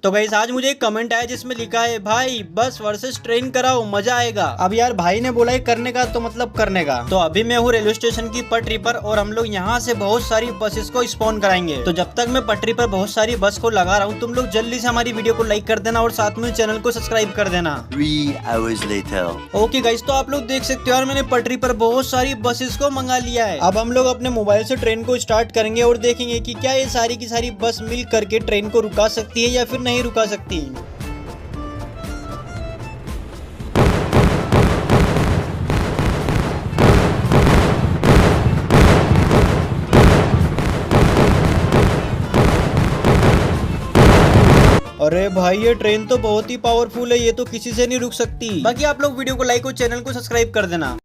तो गाइस आज मुझे एक कमेंट आया जिसमें लिखा है भाई बस वर्सेस ट्रेन कराओ मजा आएगा। अब यार भाई ने बोला है करने का तो मतलब करने का। तो अभी मैं हूँ रेलवे स्टेशन की पटरी पर और हम लोग यहाँ से बहुत सारी बसेस को स्पॉन कराएंगे। तो जब तक मैं पटरी पर बहुत सारी बस को लगा रहा हूँ तुम लोग जल्दी से हमारी वीडियो को लाइक कर देना और साथ में चैनल को सब्सक्राइब कर देना। 3 hours later. ओके गाइस तो आप लोग देख सकते हो यार मैंने पटरी पर बहुत सारी बसेस को मंगा लिया है। अब हम लोग अपने मोबाइल से ट्रेन को स्टार्ट करेंगे और देखेंगे कि क्या ये सारी की सारी बस मिल करके ट्रेन को रुका सकती है या फिर नहीं रुका सकती। अरे भाई ये ट्रेन तो बहुत ही पावरफुल है, ये तो किसी से नहीं रुक सकती। बाकी आप लोग वीडियो को लाइक और चैनल को सब्सक्राइब कर देना।